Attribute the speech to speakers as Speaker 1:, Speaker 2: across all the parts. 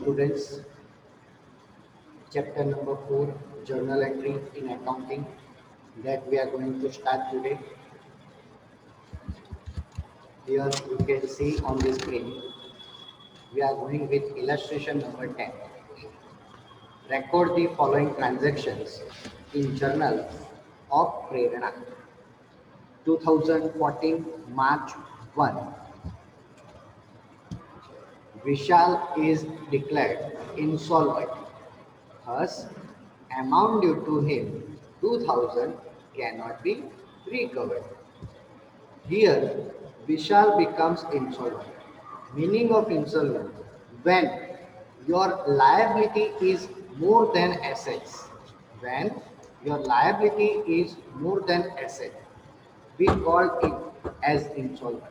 Speaker 1: students, chapter number 4, journal entry in accounting, that we are going to start today. Here you can see on the screen, we are going with illustration number 10. Record the following transactions in journal of Prerana. 2014 March 1. Vishal is declared insolvent. Thus, amount due to him 2000 cannot be recovered. Here, Vishal becomes insolvent. Meaning of insolvent: when your liability is more than assets. When your liability is more than asset, we call it as insolvent.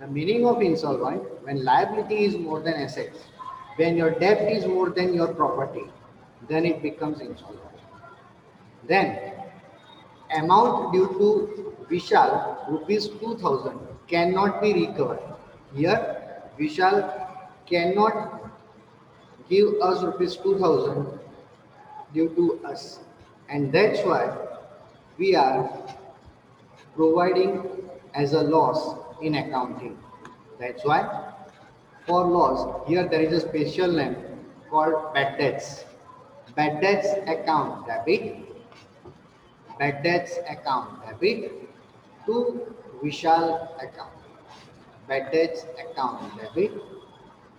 Speaker 1: The meaning of insolvent: when liability is more than assets, when your debt is more than your property, then it becomes insolvent. Then amount due to Vishal rupees 2000 cannot be recovered. Here Vishal cannot give us rupees 2000 due to us, and that's why we are providing as a loss in accounting. That's why for loss, here there is a special name called bad debts. Bad debts account debit, bad debts account debit to Vishal account. Bad debts account debit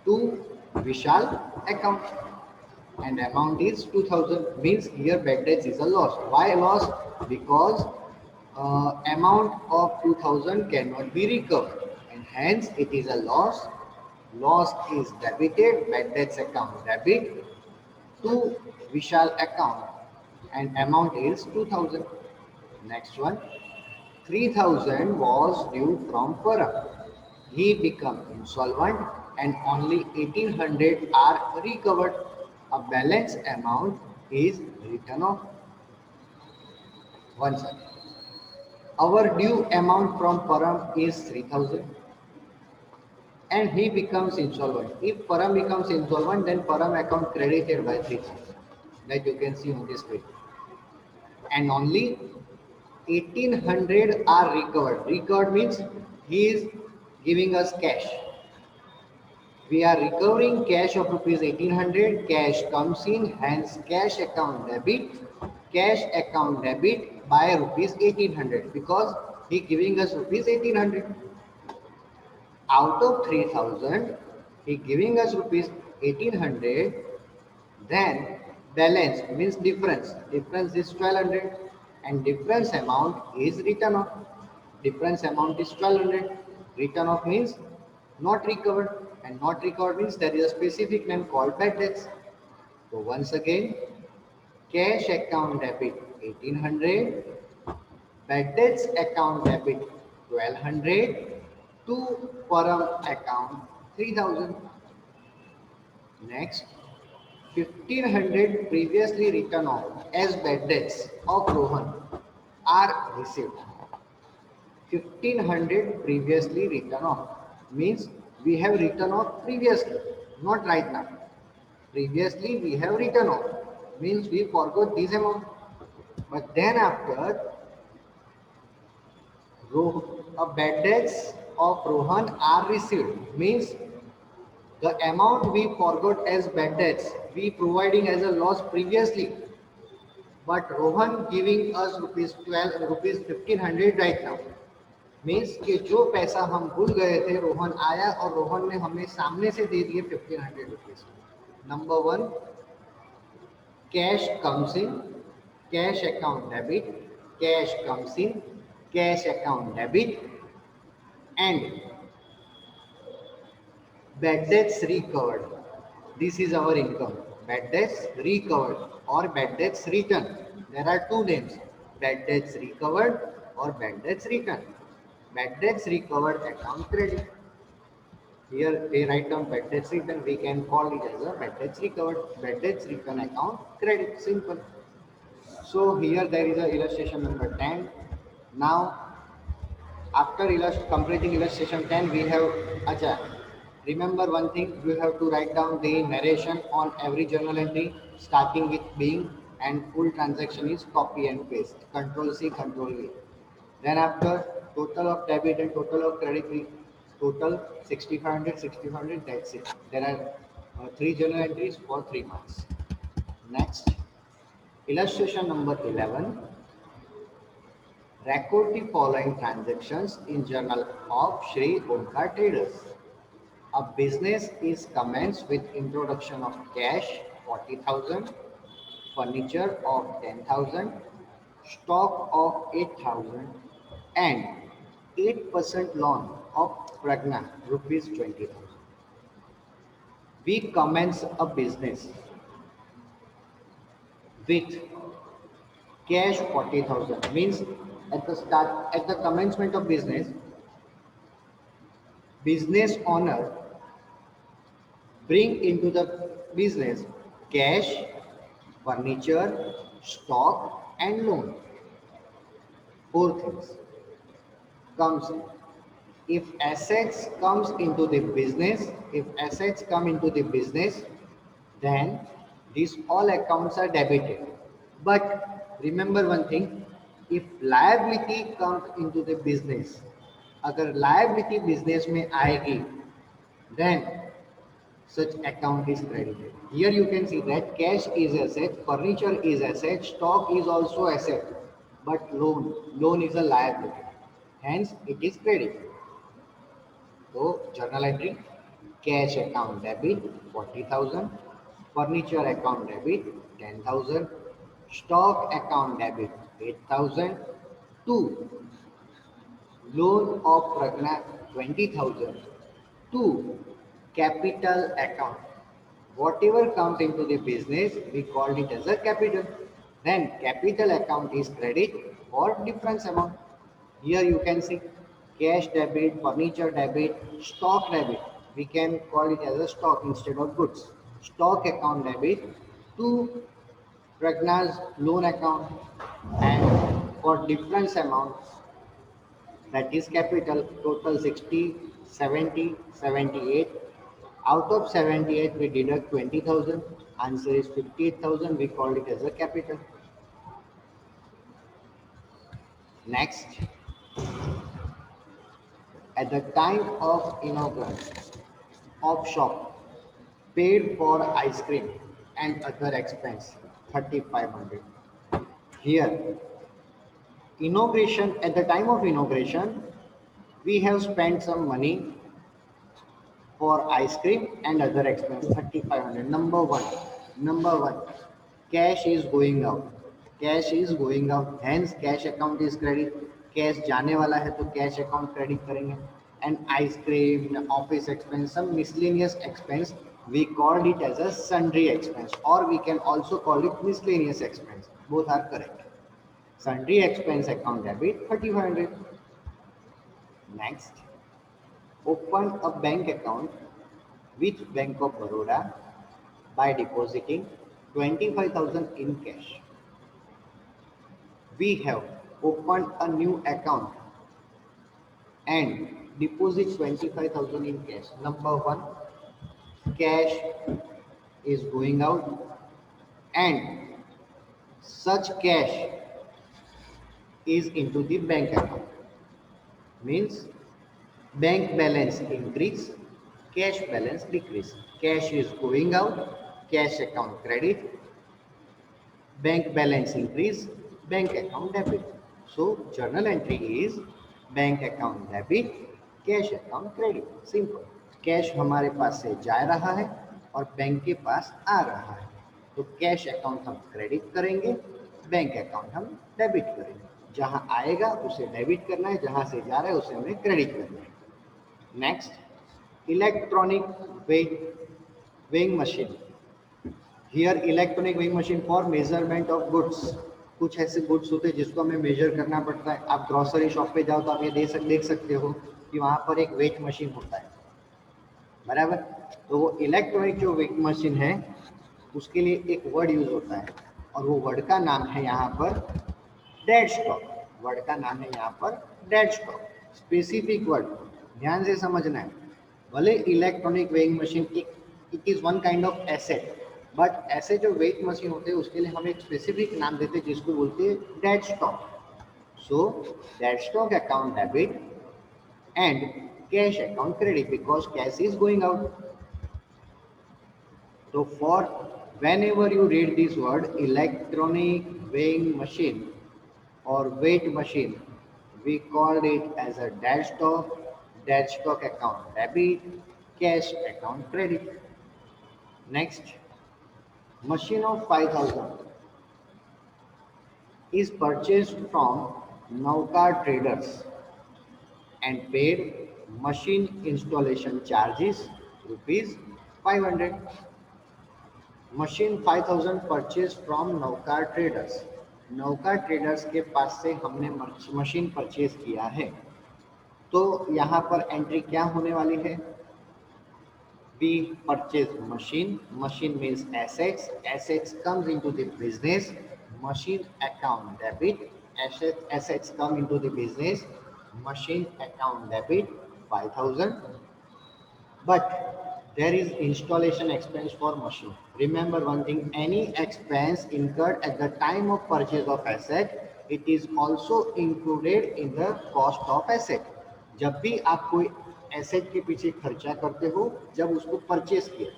Speaker 1: to Vishal account. And amount is 2000, means here bad debts is a loss. Why loss? Because amount of 2000 cannot be recovered, and hence it is a loss. Loss is debited, bad debts account debit to Vishal account, and amount is 2000. Next one, 3000 was due from Param. He became insolvent and only 1800 are recovered. A balance amount is written off. One second. Our due amount from Param is 3000 and he becomes insolvent. If Param becomes insolvent, then Param account credited by 3000, that you can see on this screen. And only 1800 are recovered. Recovered means he is giving us cash. We are recovering cash of rupees 1800. Cash comes in, hence cash account debit. Cash account debit by rupees 1800, because he giving us rupees 1800. Out of 3000, he giving us rupees 1800. Then balance means difference. Difference is 1200, and difference amount is written off. Difference amount is 1200. Written off means not recovered, and not recovered means there is a specific name called bad debts. So once again, cash account debit 1800, bad debts account debit 1200 to Param account 3000. Next, 1500 previously written off as bad debts of Rohan are received. 1500 previously written off means we have written off previously, not right now. Previously we have written off means we forgot this amount. But then after, bad debts of Rohan are received means the amount we forgot as bad debts we providing as a loss previously, but Rohan giving us rupees 1500 right now, means कि जो पैसा हम भूल गए थे रोहन आया और रोहन ने हमें सामने से दे दिए 1500 rupees. Number one, cash comes in, cash account debit, cash comes in, cash account debit, and bad debts recovered. This is our income. Bad debts recovered or bad debts returned. There are two names: bad debts recovered or bad debts returned. Bad debts recovered account credit. Here they write down bad debts returned. We can call it as a bad debts recovered. Bad debts returned account credit. Simple. So here there is a illustration number 10. Now after completing illustration 10, we have acha. Remember one thing, you have to write down the narration on every journal entry, starting with being, and full transaction is copy and paste. Control C, Control V. Then after total of debit and total of credit, total 6500, 6500. That's it. There are three journal entries for 3 months. Next, illustration number 11. Record the following transactions in journal of Sri Omkar Traders. A business is commenced with introduction of cash 40,000, furniture of 10,000, stock of 8,000, and 8% loan of Pragna rupees 20,000. We commence a business with cash 40,000, means at the commencement of business owner bring into the business cash, furniture, stock, and loan. Four things comes in. If assets come into the business, then these all accounts are debited. But remember one thing, if liability comes into the business, अगर liability business में आएगी, then such account is credited. Here you can see that cash is asset, furniture is asset, stock is also asset, but loan is a liability. Hence, it is credited. So, journal entry, cash account debit 40,000, furniture account debit 10,000, stock account debit 8,000, to loan of Pragna 20,000, to capital account. Whatever comes into the business, we call it as a capital. Then capital account is credit for difference amount. Here you can see cash debit, furniture debit, stock debit. We can call it as a stock instead of goods. Stock account debit to Pragna's loan account, and for difference amount, that is capital, total 60, 70, 78. Out of 78 we deduct 20,000, answer is 58,000, we call it as a capital. Next, at the time of inauguration of shop, paid for ice cream and other expense 3,500. Here, inauguration, at the time of inauguration, we have spent some money for ice cream and other expense 3,500. Number one, cash is going out, hence cash account is credit. Cash जाने वाला है तो cash account credit करेंगे. And ice cream, office expense, some miscellaneous expense, we called it as a sundry expense, or we can also call it miscellaneous expense. Both are correct. Sundry expense account debit 3,500. Next, open a bank account with Bank of Baroda by depositing 25,000 in cash. We have opened a new account and deposit 25,000 in cash. Number one, cash is going out, and such cash is into the bank account. Means bank balance increase, cash balance decrease. Cash is going out, cash account credit, bank balance increase, bank account debit. So journal entry is bank account debit, cash account credit. Simple. Cash हमारे पास से जा रहा है और bank के पास आ रहा है, तो कैश अकाउंट हम क्रेडिट करेंगे, बैंक अकाउंट हम डेबिट करेंगे. जहां आएगा उसे डेबिट करना है, जहां से जा रहा है उसे हमें क्रेडिट करना है. Next, electronic weighing machine. Here electronic weighing machine for measurement of goods. कुछ ऐसे गुड्स होते हैं जिसको हमें मेजर करना पड़ता है. आप ग्रोसरी शॉप पे जाओ तो आप ये देख सकते हो कि वहाँ पर एक वेट मशीन होता है, बराबर. तो वो इलेक्ट्रॉनिक जो वेट मशीन है उसके लिए एक वर्ड यूज होता है, और वो वर्ड का नाम है यहाँ पर डेड स्टॉक. वर्ड का नाम है यहाँ पर डेड स्टॉक. स्पेसिफिक वर्ड ध्यान से समझना है. भले electronic weighing machine it is one kind of asset, but ऐसे जो वेट मशीन होते हैं उसके लिए हम एक स्पेसिफिक नाम देते हैं जिसको बोलते हैं dead stock. So that stock account debit and cash account credit because cash is going out. So for whenever you read this word electronic weighing machine or weight machine, we call it as a dead stock account debit, cash account credit. Next, machine of 5,000 is purchased from Nauka traders and paid machine installation charges rupees 500. Machine 5000 purchase from नौका traders. नौका traders के पास से हमने machine purchase किया है. तो यहाँ पर एंट्री क्या होने वाली है? We purchase machine. Machine means assets. Assets comes into the business. Machine account debit. assets come into the business. Machine account debit 5000. But there is installation expense for machine. Remember one thing, any expense incurred at the time of purchase of asset, it is also included in the cost of asset. जब भी आप कोई asset के पीछे खर्चा करते हो, जब उसको परचेज किया,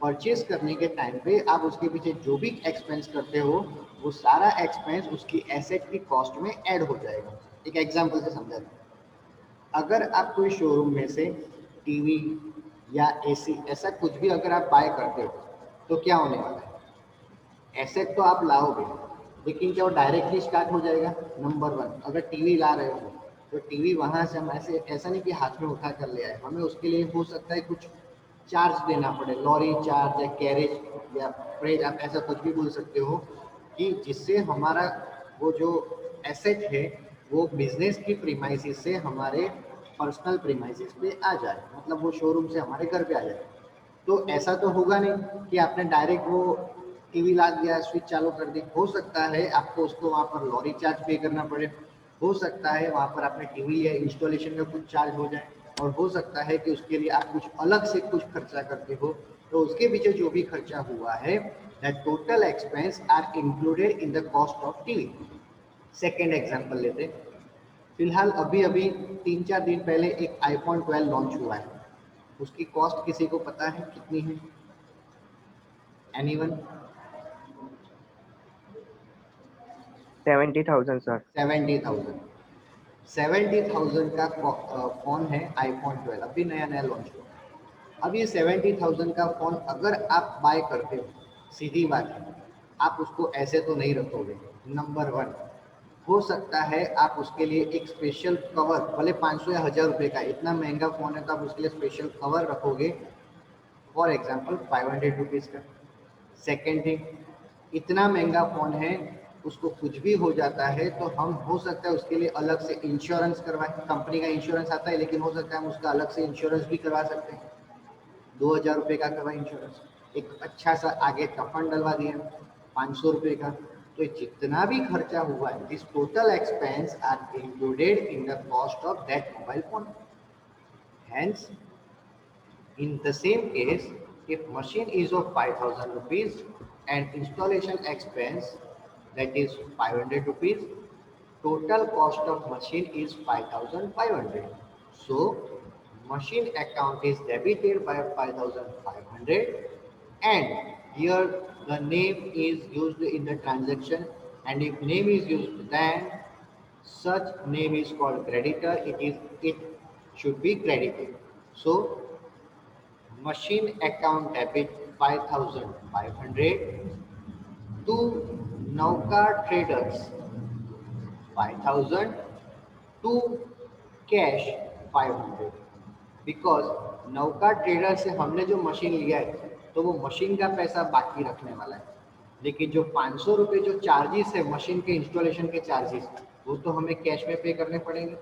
Speaker 1: परचेज करने के टाइम पे आप उसके पीछे जो भी एक्सपेंस करते हो वो सारा एक्सपेंस उसकी एसेट की कॉस्ट में ऐड हो जाएगा. एक एग्जांपल से समझा दें. अगर आप कोई शोरूम में से टीवी या एसी ऐसा कुछ भी अगर आप बाय करते हो तो क्या होने वाला है? एसेट तो आप लाओगे, लेकिन क्या वो डायरेक्टली स्टार्ट हो जाएगा? नंबर वन, अगर टीवी ला रहे हो तो टीवी वहां से हम ऐसा नहीं कि हाथ में उठा कर ले आए, हमें उसके लिए हो सकता है कुछ चार्ज देना पड़े, लॉरी चार्ज या कैरेज या फ्रेज, आप ऐसा कुछ भी बोल सकते हो, कि जिससे हमारा वो जो एसेट है वो बिजनेस की प्रीमाइसिस से हमारे पर्सनल प्रीमाइसिस पे आ जाए, मतलब वो शोरूम से हमारे घर पे आ जाए. तो ऐसा तो होगा नहीं कि आपने डायरेक्ट वो टीवी ला दिया, स्विच चालू कर दी. हो सकता है आपको उसको वहाँ पर लॉरी चार्ज पे करना पड़े, हो सकता है वहाँ पर आपने टीवी लिया, इंस्टॉलेशन का कुछ चार्ज हो जाए, और हो सकता है कि उसके लिए आप कुछ अलग से कुछ खर्चा करते हो. तो उसके पीछे जो भी खर्चा हुआ है, that total expense are included in the cost of TV. Second example लेते हैं. फिलहाल अभी अभी 3-4 दिन पहले एक आईफोन 12 लॉन्च हुआ है. उसकी कॉस्ट किसी को पता है कितनी है? एनीवन?
Speaker 2: 70,000 सर.
Speaker 1: 70,000. 70,000 का फोन है आईफोन 12, अभी नया नया लॉन्च हुआ. अब ये 70,000 का फोन अगर आप बाय करते हो, सीधी बात है, आप उसको ऐसे तो नहीं रखोगे. नंबर वन, हो सकता है आप उसके लिए एक स्पेशल कवर, भले 500 या 1000 रुपये का, इतना महंगा फ़ोन है तो आप उसके लिए स्पेशल कवर रखोगे, फॉर एग्जाम्पल 500 रुपीज़ का. सेकेंड थिंग, इतना महंगा फ़ोन है, उसको कुछ भी हो जाता है तो हम हो सकता है उसके लिए अलग से इंश्योरेंस करवाएं. कंपनी का इंश्योरेंस आता है, लेकिन हो सकता है हम उसका अलग से इंश्योरेंस भी करवा सकते हैं. 2000 रुपये का करवा इंश्योरेंस, एक अच्छा सा आगे कफन डलवा दिया 500 रुपये का. तो जितना भी खर्चा हुआ है, this total expense are included in the cost of that mobile phone. Hence, in the same case, if machine is of 5,000 rupees and installation expense that is 500 rupees, total cost of machine is 5,500. So, machine account is debited by 5,500, and here the name is used in the transaction, and if name is used, then such name is called creditor. It should be credited. So machine account debit 5,500 to Nauka traders 5,000 to cash 500. Because नौका trader से हमने जो machine लिया है तो वो machine का पैसा बाकी रखने वाला है, लेकिन जो 500 रुपये जो चार्जेस है मशीन के इंस्टॉलेशन के चार्जेस, वो तो हमें कैश में पे करने पड़ेंगे.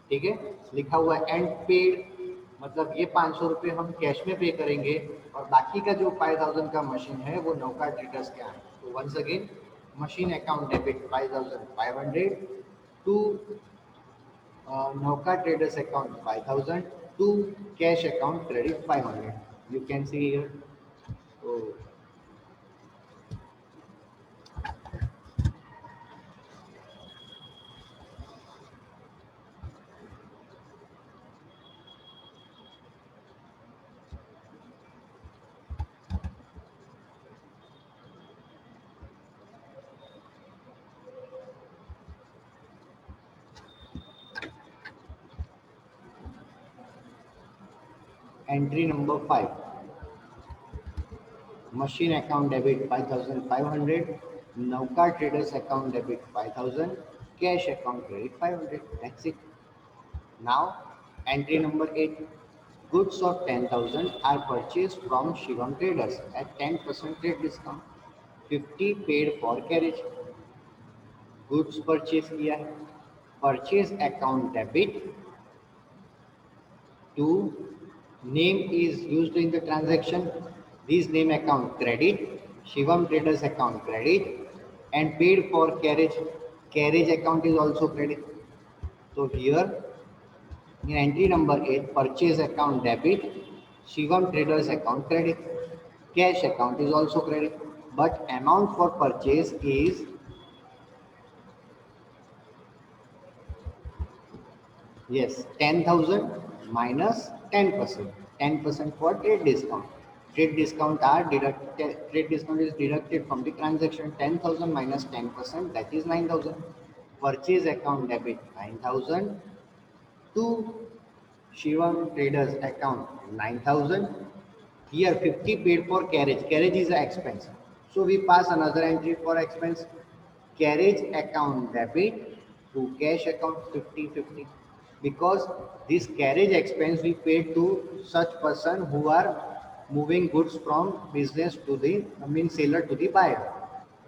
Speaker 1: ठीक है, लिखा हुआ है एंड पेड, मतलब ये 500 रुपये हम कैश में पे करेंगे और बाकी का जो 5,000 का मशीन है वो नौका ट्रेडर्स के आए. तो once again, machine account debit 5,500 to Nauka traders account 5,000 to cash account credit 500. You can see here. So entry number 5, machine account debit 5500, Nauka traders account debit 5000, cash account credit 500. That's it. Now, entry number 8, goods of 10,000 are purchased from Shivam Traders at 10% trade discount. 50 paid for carriage. Goods purchase किया है. Purchase account debit to name is used in the transaction. This name account credit, Shivam Traders account credit, and paid for carriage. Carriage account is also credit. So here in entry number 8, purchase account debit, Shivam Traders account credit, cash account is also credit, but amount for purchase is, yes, 10,000 minus 10%. 10% for trade discount. Trade discount is deducted from the transaction. 10,000 minus 10%, that is 9,000. Purchase account debit 9,000 to Shivam Traders account 9,000. Here 50 paid for carriage. Carriage is an expense. So we pass another entry for expense. Carriage account debit to cash account 50-50. Because this carriage expense we paid to such person who are moving goods from business to the seller to the buyer.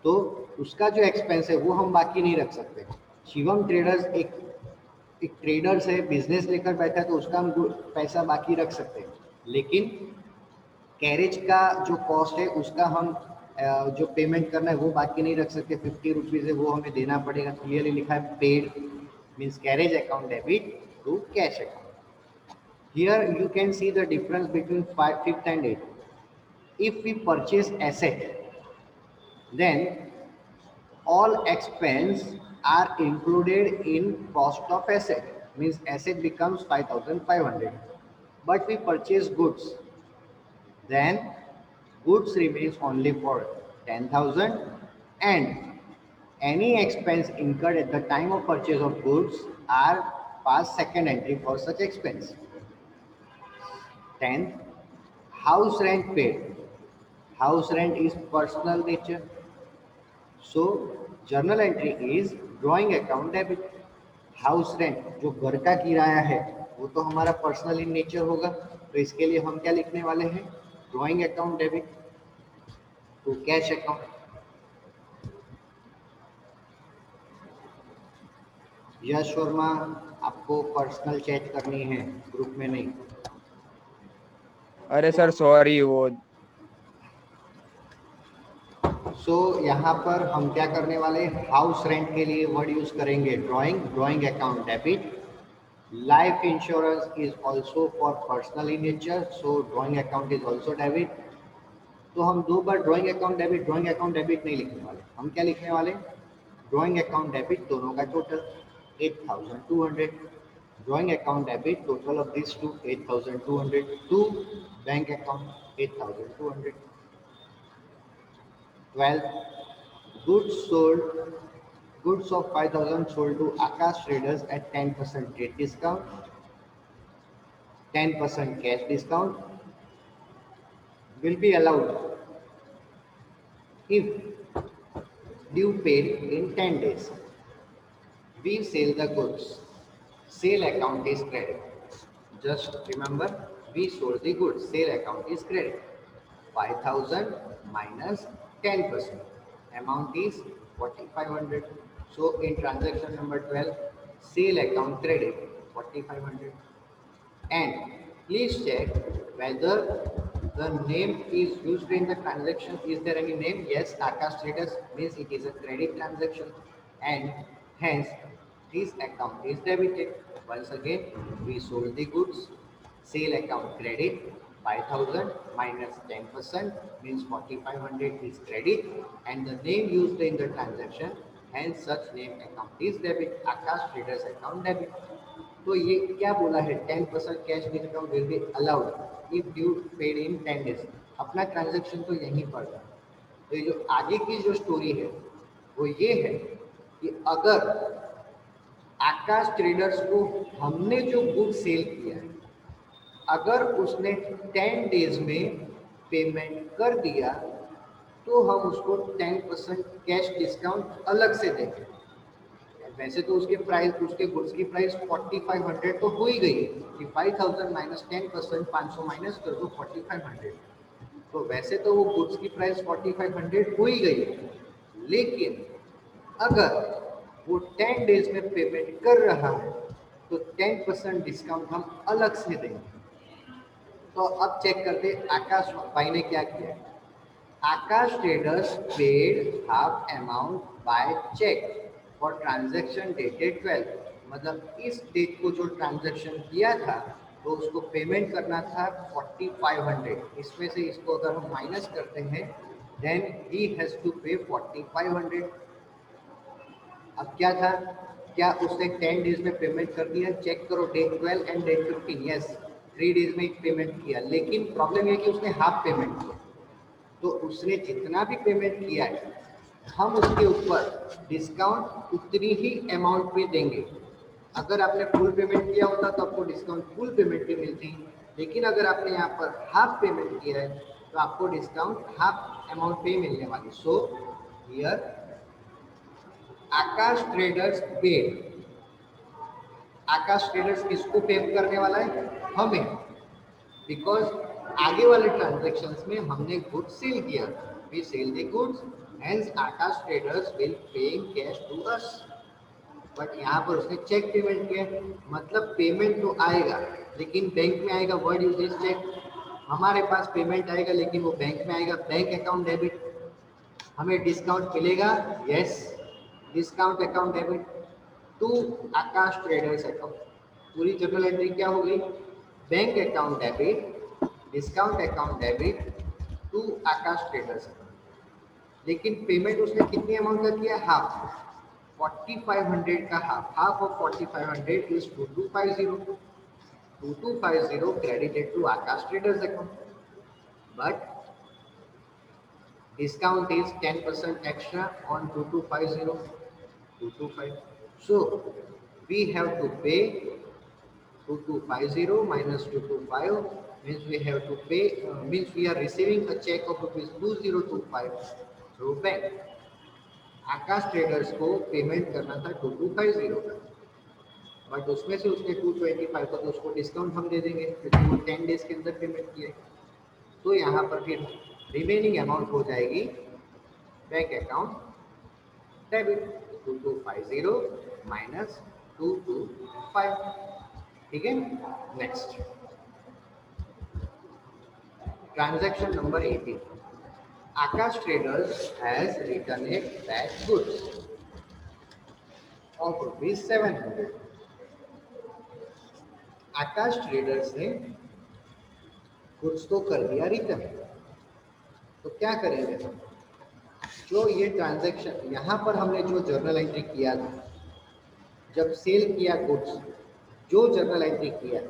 Speaker 1: तो उसका जो expense है वो हम बाकी नहीं रख सकते. शिवम ट्रेडर्स एक ट्रेडर्स है, बिजनेस लेकर बैठा है, तो उसका हम पैसा बाकी रख सकते हैं. लेकिन कैरेज का जो कॉस्ट है उसका हम जो पेमेंट करना है वो बाकी नहीं रख सकते. 50 रुपीज़ है वो हमें देना पड़ेगा. क्लियरली लिखा है paid means carriage account debit to cash account. Here you can see the difference between 5th and 8th. If we purchase asset, then all expense are included in cost of asset. Means asset becomes 5,500. But we purchase goods, then goods remains only for 10,000, and any expense incurred at the time of purchase of goods are past second entry for such expense. 10th, house rent paid. House rent is personal nature. So journal entry is drawing account debit. House rent जो घर का किराया है वो तो हमारा personal in nature होगा, तो इसके लिए हम क्या लिखने वाले हैं, drawing account debit to cash account. Yash Verma, आपको पर्सनल चैट करनी है, ग्रुप में नहीं.
Speaker 2: अरे सर सॉरी वो.
Speaker 1: सो यहाँ पर हम क्या करने वाले, हाउस रेंट के लिए वर्ड यूज करेंगे drawing account debit. Life insurance is also for personal in nature, so drawing account is also debit. तो हम दो बार ड्रॉइंग अकाउंट डेबिट नहीं लिखने वाले. हम क्या लिखने वाले, ड्रॉइंग अकाउंट डेबिट दोनों का total 8,200. Drawing account debit total of this to 8,200 to bank account 8,200. 12, goods sold, goods of 5,000 sold to Akash Traders at 10% trade discount, 10% cash discount will be allowed if due paid in 10 days. We sell the goods. Sale account is credit. Just remember, we sold the goods. Sale account is credit. 5,000 minus 10%. Amount is 4,500. So in transaction number 12, sale account credit 4,500. And please check whether the name is used in the transaction. Is there any name? Yes, Akash Traders means it is a credit transaction, and hence this account is debited. Once again, we sold the goods. Sale account credit 5,000 minus 10% means 4,500 is credit and the name used in the transaction, hence such name account is debit. Akash Traders account debit. तो ये क्या बोला है, 10% cash discount will be allowed if due paid in 10 days. अपना transaction तो यहीं पर था. तो ये जो आगे की जो स्टोरी है वो ये है कि अगर आकाश ट्रेडर्स को हमने जो गुड सेल किया है, अगर उसने 10 डेज में पेमेंट कर दिया तो हम उसको 10% कैश डिस्काउंट अलग से देंगे. वैसे तो उसके प्राइस, उसके गुड्स की प्राइस 4500 तो हो ही गई है कि 5000 माइनस 10%, 500 माइनस कर दो 4500. तो वैसे तो वो गुड्स की प्राइस 4500 हो ही गई है, लेकिन अगर वो 10 डेज में पेमेंट कर रहा है तो 10% डिस्काउंट हम अलग से देंगे. तो अब चेक करते आकाश भाई ने क्या किया. Akash traders paid half amount by cheque for transaction dated 12. मतलब इस डेट को जो ट्रांजैक्शन किया था तो उसको पेमेंट करना था 4500. इसमें से इसको अगर हम माइनस करते हैं देन ही हैज टू पे 4500. अब क्या था, क्या उसने 10 डेज में पेमेंट कर दिया. चेक करो date 12 and date 15. Yes, 3 days में पेमेंट किया, लेकिन प्रॉब्लम यह कि उसने हाफ पेमेंट किया. तो उसने जितना भी पेमेंट किया है हम उसके ऊपर डिस्काउंट उतनी ही अमाउंट पे देंगे. अगर आपने फुल पेमेंट किया होता तो आपको डिस्काउंट फुल पेमेंट पे मिलती, लेकिन अगर आपने यहाँ पर हाफ पेमेंट किया है तो आपको डिस्काउंट हाफ अमाउंट पे मिलने वाली. So here Akash traders paid. Akash traders किसको पे करने वाला है, हमें, बिकॉज आगे वाले ट्रांजेक्शन्स में हमने गुड्स सेल किया, we sell the goods, hence Akash traders will paying cash to us. But यहाँ पर उसने चेक पेमेंट किया, मतलब पेमेंट तो आएगा लेकिन बैंक में आएगा. Word use is check. हमारे पास पेमेंट आएगा लेकिन वो बैंक में आएगा, बैंक अकाउंट डेबिट. हमें डिस्काउंट मिलेगा, yes, discount account debit to Akash traders account. पूरी जर्नल एंट्री क्या हो गई, bank account debit, discount account debit to Akash traders account. लेकिन पेमेंट उसने कितनी अमाउंट का किया, हाफ. 4500 का half. Half of 4500 is 2250. 2250 credited to Akash Traders account. But discount is 10% extra on 2250. 2250. So we have to pay 2250 minus 225 means we have to pay means we are receiving a check of rupees 2025 through bank. Akash traders को payment करना था 2250 का, but उसमें से उसने 225 का तो उसको डिस्काउंट हम दे देंगे क्योंकि वो 10 डेज के अंदर पेमेंट किए. तो यहाँ पर फिर रिमेनिंग अमाउंट हो जाएगी बैंक अकाउंट डेबिट 2250 माइनस 225. ठीक है. Next transaction number 18. Akash Traders has returned back goods of rupees 700. Akash traders ने गुड्स तो कर दिया रिटर्न. तो क्या करेंगे हम, जो ये ट्रांजैक्शन यहाँ पर हमने जो जर्नल एंट्री किया था, जब सेल किया गुड्स, जो जर्नल एंट्री किया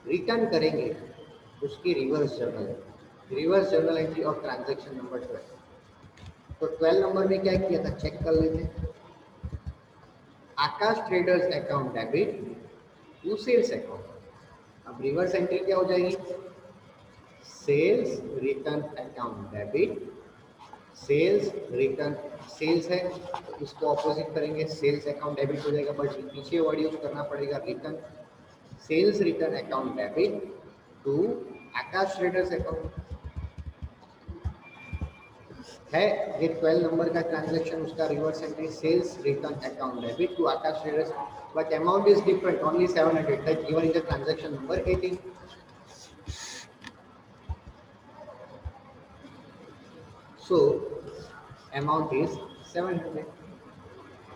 Speaker 1: रिटर्न करेंगे उसकी reverse journal entry of transaction number 12. तो 12 नंबर में क्या किया था, चेक कर लेते हैं. Akash traders account debit to sales account. अब रिवर्स एंट्री क्या हो जाएगी, sales return account debit. Sales return, sales है तो इसको ऑपोजिट करेंगे, सेल्स अकाउंट डेबिट हो जाएगा, बट पीछे वर्ड यूज करना पड़ेगा return. Sales return account debit to Akash traders account है. ये 12 नंबर का ट्रांजैक्शन, उसका reverse entry sales return account debit to Akash traders, but amount is different, only 700 that given in the transaction number 18. So amount is 700.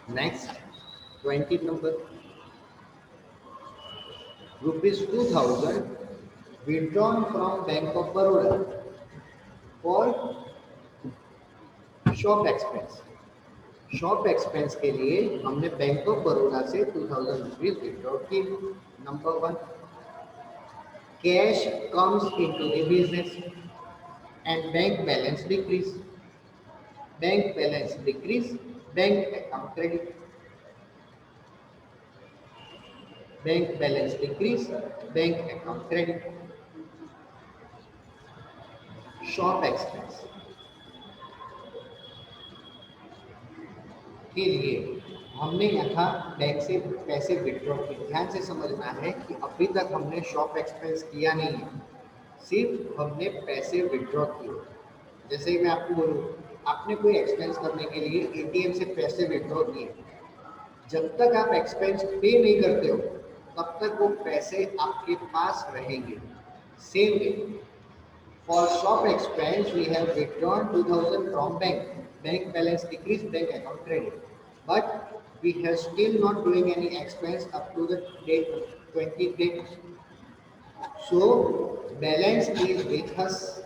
Speaker 1: Next 20 number. rupees 2000 withdrawn from Bank of Baroda for shop expense. Shop expense के लिए हमने bank of Baroda से 2000 rupees withdraw की। Number one, cash comes into the business and bank balance decrease. Bank balance decrease, bank account credit. Bank balance decrease, bank account credit. Shop expense के लिए हमने यहाँ bank से पैसे विड्रॉ किए। ध्यान से समझना है कि अभी तक हमने शॉप एक्सपेंस किया नहीं है, सिर्फ हमने पैसे विड्रॉ किए। जैसे ही मैं आपको बोलूँ, आपने कोई एक्सपेंस करने के लिए एटीएम से पैसे विड्रॉ किए, जब तक आप एक्सपेंस पे नहीं करते हो तब तक वो पैसे आपके पास रहेंगे। Same way, for shop expense, we have withdrawn 2000 from bank. Bank balance decreased, bank account credit. But we have still not doing any expense up to the date 20 date. So balance is with us.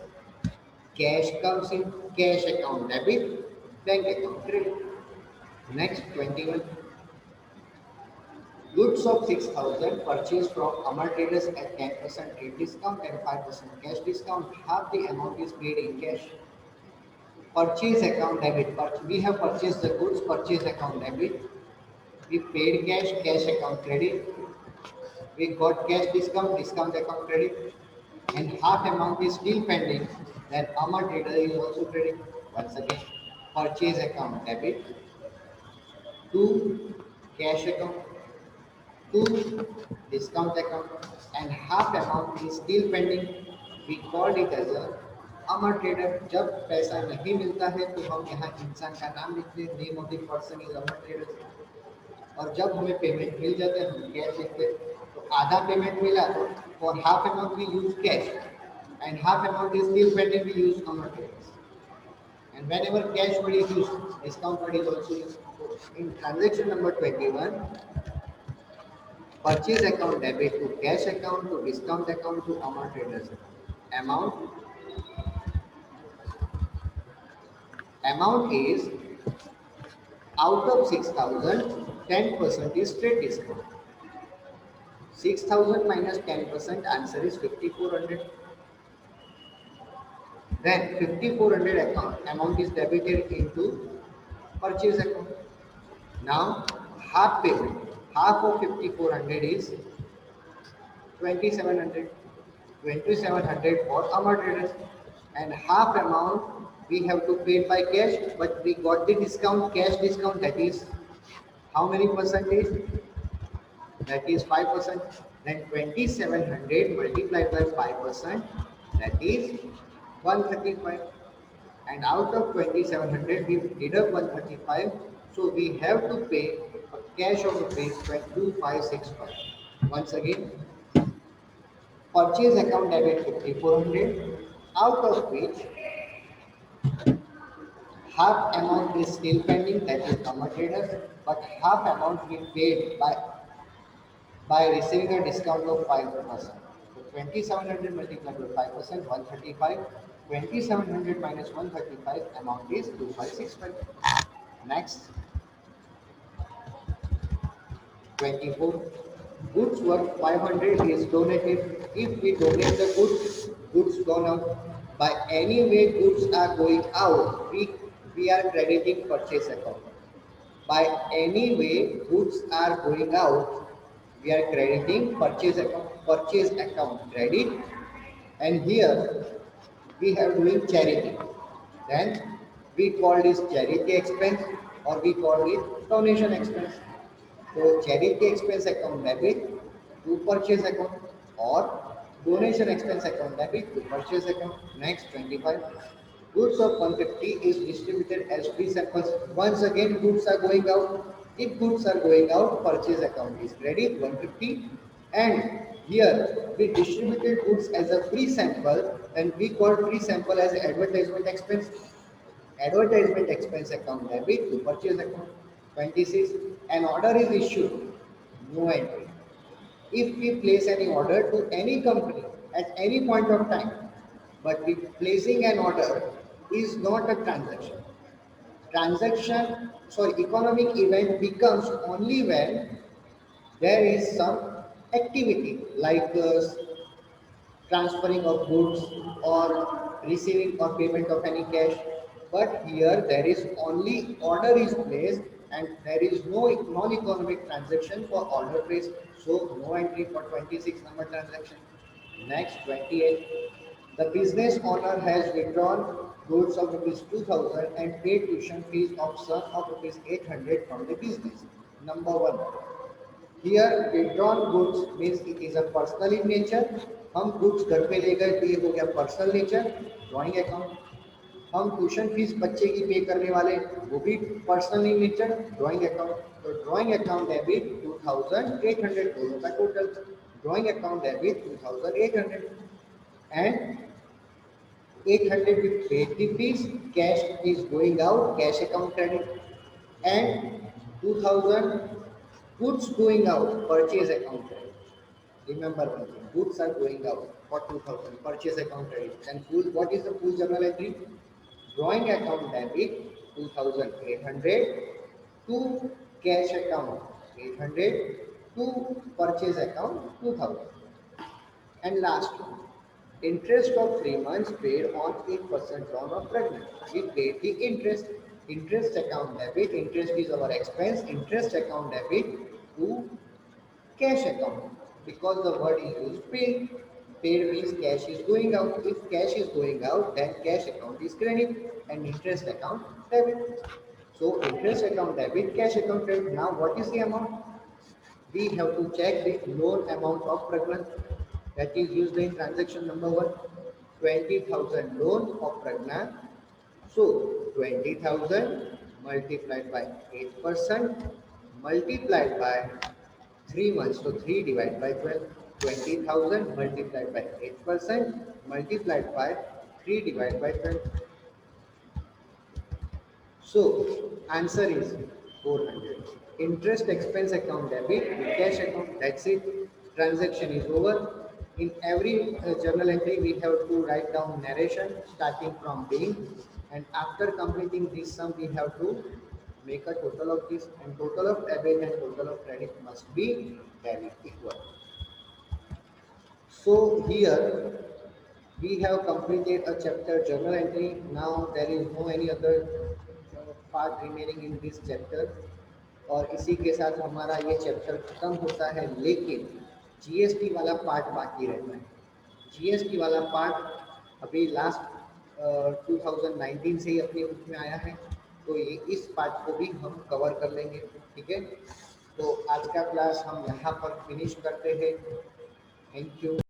Speaker 1: Cash comes in, cash account debit, bank account credit. Next 21. Goods of 6,000 purchased from Amar Traders at 10% trade discount and 5% cash discount. Half the amount is paid in cash. Purchase account debit. We have purchased the goods, purchase account debit. We paid cash, cash account credit. We got cash discount, discount account credit. And half amount is still pending. Then Amar Trader is also credit. Once again, purchase account debit. 2 cash account. 2 discount account. And half amount is still pending. We called it as a Amar trader. जब पैसा नहीं मिलता है तो हम यहाँ इंसान का नाम लिखते हैं, name of the person is Amar trader. और जब हमें पेमेंट मिल जाता है हम कैश लिखते हैं। तो आधा पेमेंट मिला तो for half amount we use cash and half amount is still pending, we use Amar traders. And whenever cash word is used, discount word is also used. In transaction number 21, purchase account debit to cash account to discount account to Amar traders account. Amount is out of 6,000, 10% is trade discount. 6,000 minus 10%, answer is 5,400. Then 5,400 amount is debited into purchase account. Now half payment, half of 5,400 is 2,700. 2,700 for Amar traders, and half amount we have to pay by cash, but we got the discount, cash discount, that is how many percentage? That is 5%. Then 2,700 multiplied by 5%, that is 135. And out of 2,700 we deduct 135, so we have to pay a cash of rupees 2,565. Once again, purchase account debit 5,400, out of which half amount is still pending, that is Amar traders, but half amount we paid by receiving a discount of 5%. So 2,700 multiplied by 5%, 135. 2,700 minus 135, amount is 2,565. Next, 24. Goods worth 500 is donated. If we donate the goods gone out. By any way goods are going out, we are crediting purchase account. By any way goods are going out, we are crediting purchase account credit. And here we have doing charity. Then we call this charity expense or we call it donation expense. So charity expense account debit to purchase account or donation expense account debit to purchase account. Next 25. Goods of 150 is distributed as free samples. Once again goods are going out. If goods are going out, purchase account is credit 150. And here we distributed goods as a free sample and we call free sample as advertisement expense. Advertisement expense account debit to purchase account. 26. An order is issued. No entry. If we place any order to any company at any point of time, but placing an order is not a transaction. Economic event becomes only when there is some activity like transferring of goods or receiving or payment of any cash. But here there is only order is placed and there is no non-economic transaction for order placed. So no entry for 26 number transaction. Next 28. The business owner has withdrawn goods of rupees 2000 and paid tuition fees of sum of rupees 800 from the business. Number 1. Here withdrawn goods means it is a personal in nature. हम goods घर पे ले गए तो ये हो गया personal nature drawing account. हम ट्यूशन फीस बच्चे की पे करने वाले वो भी personal in nature drawing account. तो ड्राइंग अकाउंट डेबिट 2800 दोनों का total. Drawing account debit 2800 and 800 we paid the fees, cash is going out, cash account credit, and 2000 goods going out, purchase account credit. Remember one thing, goods are going out for 2000, purchase account credit. And pool, what is the pool journal entry? Drawing account debit 2800 to cash account 800 to purchase account 2000. And last one, interest of 3 months paid on 8% loan of pregnant. We paid the interest. Interest account debit, interest is our expense, interest account debit to cash account. Because the word is used paid. Paid means cash is going out. If cash is going out, then cash account is credit and interest account debit. So interest account debit, cash account credit. Now what is the amount? We have to check the loan amount of Pragna that is used in transaction number 1. 20,000 loan of Pragna. So 20,000 multiplied by 8% multiplied by 3 months. So 3 divided by 12. 20,000 multiplied by 8% multiplied by 3 divided by 12. So answer is 400. Interest expense account debit to cash account. That's it. Transaction is over. In every journal entry, we have to write down narration starting from being, and after completing this sum, we have to make a total of this, and total of debit and total of credit must be tally equal. So here we have completed a chapter journal entry. Now there is no any other part remaining in this chapter. और इसी के साथ हमारा ये chapter खत्म होता है, लेकिन जीएसटी वाला पार्ट बाकी रहता है. जीएसटी वाला पार्ट अभी लास्ट 2019 से ही अपनी बुक में आया है, तो ये इस पार्ट को भी हम कवर कर लेंगे. ठीक है, तो आज का क्लास हम यहाँ पर फिनिश करते हैं. Thank you.